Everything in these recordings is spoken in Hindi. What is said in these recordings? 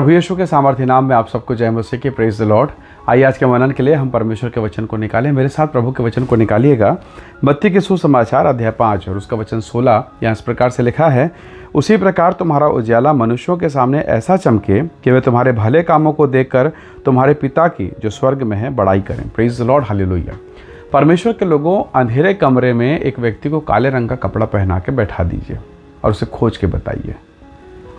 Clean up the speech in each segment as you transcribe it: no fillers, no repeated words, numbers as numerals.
प्रभु यीशु के सामर्थ्य नाम में आप सबको जय मसीह की। Praise the Lord. आइए आज के मनन के लिए हम परमेश्वर के वचन को निकालें। मेरे साथ प्रभु के वचन को निकालिएगा। मत्ती के सुसमाचार अध्याय 5 और उसका वचन 16 यहाँ इस प्रकार से लिखा है, उसी प्रकार तुम्हारा उजियाला मनुष्यों के सामने ऐसा चमके कि वे तुम्हारे भले कामों को देखकर तुम्हारे पिता की जो स्वर्ग में है बड़ाई करें। Praise the Lord, hallelujah. परमेश्वर के लोगों, अंधेरे कमरे में एक व्यक्ति को काले रंग का कपड़ा पहना के बैठा दीजिए और उसे खोज के बताइए।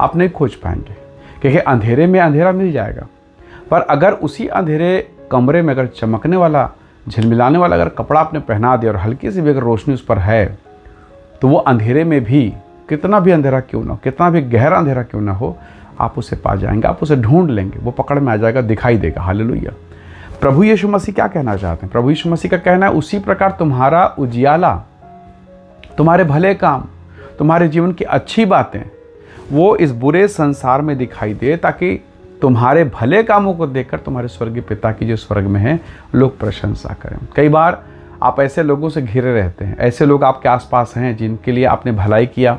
आप नहीं खोज पाएंगे क्योंकि अंधेरे में अंधेरा मिल जाएगा, पर अगर उसी अंधेरे कमरे में अगर चमकने वाला, झिलमिलाने वाला अगर कपड़ा आपने पहना दिया और हल्की सी भी अगर रोशनी उस पर है, तो वो अंधेरे में भी, कितना भी अंधेरा क्यों ना हो, कितना भी गहरा अंधेरा क्यों ना हो, आप उसे पा जाएंगे, आप उसे ढूंढ लेंगे, वो पकड़ में आ जाएगा, दिखाई देगा। हालेलुया। प्रभु यीशु मसीह क्या कहना चाहते हैं? प्रभु यीशु मसीह का कहना है, उसी प्रकार तुम्हारा उजियाला, तुम्हारे भले काम, तुम्हारे जीवन की अच्छी बातें वो इस बुरे संसार में दिखाई दे, ताकि तुम्हारे भले कामों को देखकर तुम्हारे स्वर्गीय पिता की जो स्वर्ग में है लोग प्रशंसा करें। कई बार आप ऐसे लोगों से घिरे रहते हैं, ऐसे लोग आपके आसपास हैं जिनके लिए आपने भलाई किया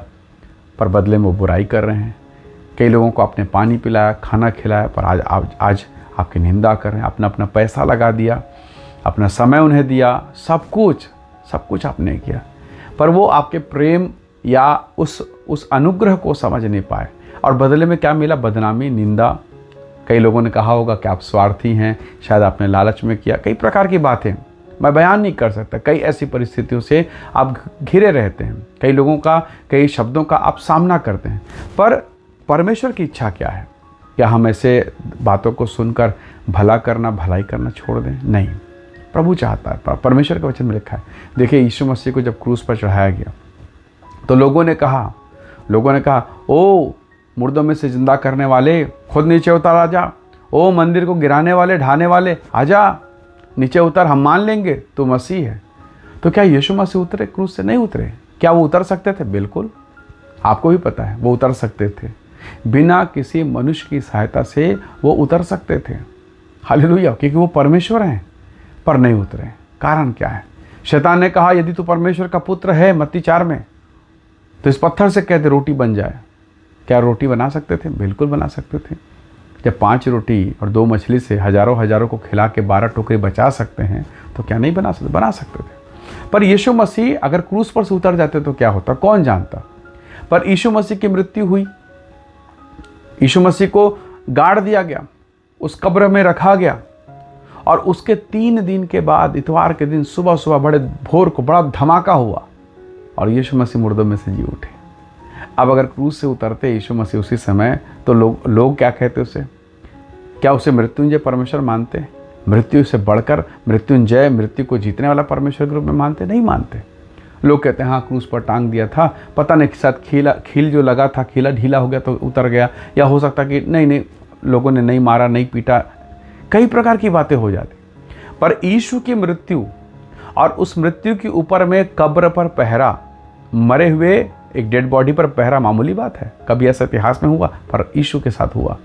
पर बदले में वो बुराई कर रहे हैं। कई लोगों को आपने पानी पिलाया, खाना खिलाया, पर आज आपकी निंदा कर रहे हैं। अपना अपना पैसा लगा दिया, अपना समय उन्हें दिया, सब कुछ आपने किया, पर वो आपके प्रेम या उस अनुग्रह को समझ नहीं पाए और बदले में क्या मिला? बदनामी, निंदा। कई लोगों ने कहा होगा कि आप स्वार्थी हैं, शायद आपने लालच में किया। कई प्रकार की बातें मैं बयान नहीं कर सकता। कई ऐसी परिस्थितियों से आप घिरे रहते हैं, कई लोगों का, कई शब्दों का आप सामना करते हैं, पर परमेश्वर की इच्छा क्या है? क्या हम ऐसे बातों को सुनकर भलाई करना छोड़ दें? नहीं, प्रभु चाहता है। परमेश्वर के वचन में लिखा है, देखिए यीशु मसीह को जब क्रूस पर चढ़ाया गया तो लोगों ने कहा, ओ मुर्दों में से जिंदा करने वाले, खुद नीचे उतर आजा। ओ मंदिर को गिराने वाले, ढाने वाले, आजा नीचे उतर, हम मान लेंगे तू मसीह है। तो क्या यीशु मसीह उतरे? क्रूस से नहीं उतरे। क्या वो उतर सकते थे? बिल्कुल, आपको भी पता है वो उतर सकते थे। बिना किसी मनुष्य की सहायता से वो उतर सकते थे। हालेलुया, क्योंकि वो परमेश्वर हैं, पर नहीं उतरे। कारण क्या है? शैतान ने कहा, यदि तू परमेश्वर का पुत्र है, मत्ती 4 में, तो इस पत्थर से कहते रोटी बन जाए। क्या रोटी बना सकते थे? बिल्कुल बना सकते थे। जब 5 रोटी और 2 मछली से हजारों को खिला के 12 टोकरी बचा सकते हैं, तो क्या नहीं बना सकते? बना सकते थे। पर यीशु मसीह अगर क्रूस पर से उतर जाते तो क्या होता? कौन जानता। पर यीशु मसीह की मृत्यु हुई, यीशु मसीह को गाड़ दिया गया, उस कब्र में रखा गया, और उसके 3 दिन के बाद इतवार के दिन सुबह बड़े भोर को बड़ा धमाका हुआ और यीशु मसीह मुर्दों में से जी उठे। अब अगर क्रूस से उतरते यीशु मसीह उसी समय, तो लोग क्या कहते उसे? क्या उसे मृत्युंजय परमेश्वर मानते? मृत्यु से बढ़कर मृत्युंजय, मृत्यु को जीतने वाला परमेश्वर के रूप में मानते? नहीं मानते। लोग कहते हैं हाँ क्रूस पर टांग दिया था, पता नहीं शायद खील जो लगा था, खीला ढीला हो गया तो उतर गया, या हो सकता कि नहीं लोगों ने नहीं मारा, नहीं पीटा। कई प्रकार की बातें हो जाती। पर यीशु की मृत्यु और उस मृत्यु के ऊपर में कब्र पर पहरा, मरे हुए एक डेड बॉडी पर पहरा मामूली बात है? कभी ऐसा इतिहास में हुआ? पर यीशु के साथ हुआ।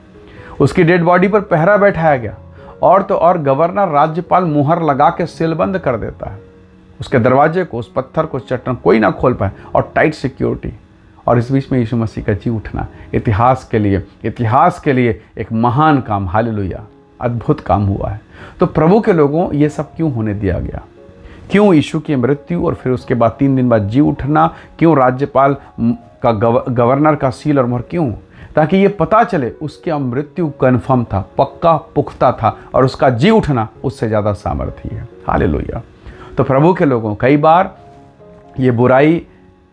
उसकी डेड बॉडी पर पहरा बैठाया गया, और तो और गवर्नर, राज्यपाल मुहर लगा के सीलबंद कर देता है उसके दरवाजे को, उस पत्थर को, चट्टान कोई ना खोल पाए, और टाइट सिक्योरिटी। और इस बीच में यीशु मसीह का जी उठना इतिहास के लिए एक महान काम, हालेलुया, अद्भुत काम हुआ है। तो प्रभु के लोगों, ये सब क्यों होने दिया गया? क्यों यीशु की मृत्यु और फिर उसके बाद 3 दिन बाद जी उठना? क्यों राज्यपाल का, गवर्नर का सील और मोहर? क्यों? ताकि ये पता चले उसकी मृत्यु कन्फर्म था, पक्का पुख्ता था, और उसका जी उठना उससे ज़्यादा सामर्थ्य है। हालेलुया। तो प्रभु के लोगों, कई बार ये बुराई,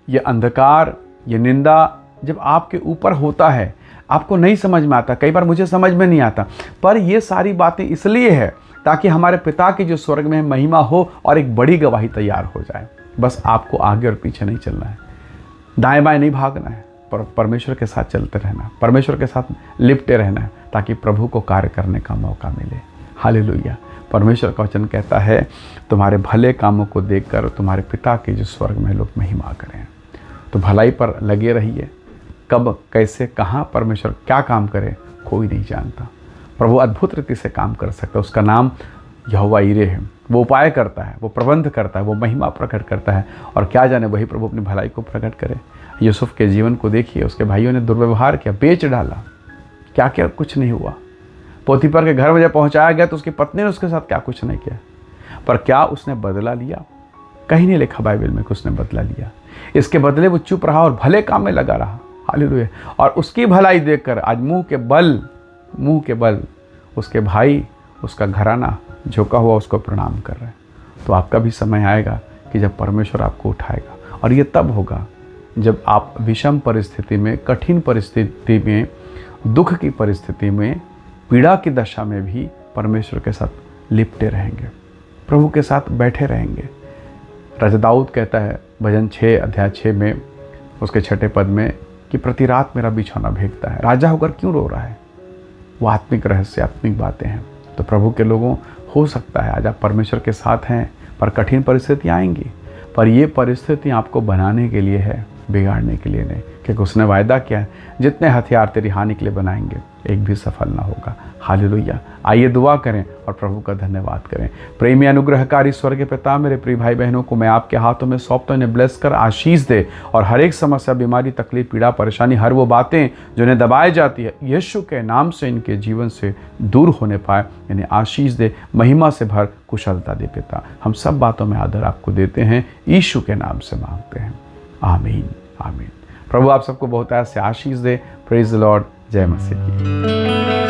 ये अंधकार, ये निंदा जब आपके ऊपर होता है, आपको नहीं समझ में आता। कई बार मुझे समझ में नहीं आता, पर ये सारी बातें इसलिए है ताकि हमारे पिता की जो स्वर्ग में महिमा हो और एक बड़ी गवाही तैयार हो जाए। बस आपको आगे और पीछे नहीं चलना है, दाएं बाएं नहीं भागना है, पर परमेश्वर के साथ चलते रहना, परमेश्वर के साथ लिपटे रहना है, ताकि प्रभु को कार्य करने का मौका मिले। हालेलुया। परमेश्वर का वचन कहता है, तुम्हारे भले कामों को देखकर तुम्हारे पिता के जो स्वर्ग में लोग महिमा करें। तो भलाई पर लगे रहिए। कब, कैसे, कहाँ परमेश्वर क्या काम करे, कोई नहीं जानता। प्रभु अद्भुत रीति से काम कर सकता है। उसका नाम यहोवा यीरे है। वो उपाय करता है, वो प्रबंध करता है, वो महिमा प्रकट करता है, और क्या जाने वही प्रभु अपनी भलाई को प्रकट करे। यूसुफ के जीवन को देखिए, उसके भाइयों ने दुर्व्यवहार किया, बेच डाला, क्या क्या कुछ नहीं हुआ। पोतीफर के घर में जब पहुंचाया गया तो उसकी पत्नी ने उसके साथ क्या कुछ नहीं किया, पर क्या उसने बदला लिया? कहीं नहीं लिखा बाइबल में कि उसने बदला लिया। इसके बदले वो चुप रहा और भले काम में लगा रहा। हालेलुया। और उसकी भलाई देखकर आज मुंह के बल उसके भाई, उसका घराना झुका हुआ उसको प्रणाम कर रहे हैं। तो आपका भी समय आएगा कि जब परमेश्वर आपको उठाएगा, और ये तब होगा जब आप विषम परिस्थिति में, कठिन परिस्थिति में, दुख की परिस्थिति में, पीड़ा की दशा में भी परमेश्वर के साथ लिपटे रहेंगे, प्रभु के साथ बैठे रहेंगे। राजा दाऊद कहता है भजन 6 अध्याय 6 में उसके 6 पद में कि प्रति रात मेरा बिछौना भेंकता है। राजा होकर क्यों रो रहा है? वो आत्मिक रहस्य, आत्मिक बातें हैं। तो प्रभु के लोगों, हो सकता है आज आप परमेश्वर के साथ हैं, पर कठिन परिस्थितियाँ आएंगी, पर ये परिस्थिति आपको बनाने के लिए है, बिगाड़ने के लिए नहीं। क्योंकि उसने वायदा किया है, जितने हथियार तेरी हानि के लिए बनाएंगे एक भी सफल ना होगा। हालेलुया। आइए दुआ करें और प्रभु का धन्यवाद करें। प्रेमी अनुग्रहकारी स्वर्गीय पिता, मेरे प्रिय भाई बहनों को मैं आपके हाथों में सौंपता हूं, इन्हें ब्लेस कर आशीष दे, और हर एक समस्या, बीमारी, तकलीफ, पीड़ा, परेशानी, हर वो बातें जो इन्हें दबाई जाती है, यीशु के नाम से इनके जीवन से दूर होने पाए। इन्हें आशीष दे, महिमा से भर कुशलता दे। पिता, हम सब बातों में आदर आपको देते हैं, यीशु के नाम से मांगते हैं, आमीन आमीन। प्रभु आप सबको बहुत से आशीष दे। Praise the Lord. जय मसीह की।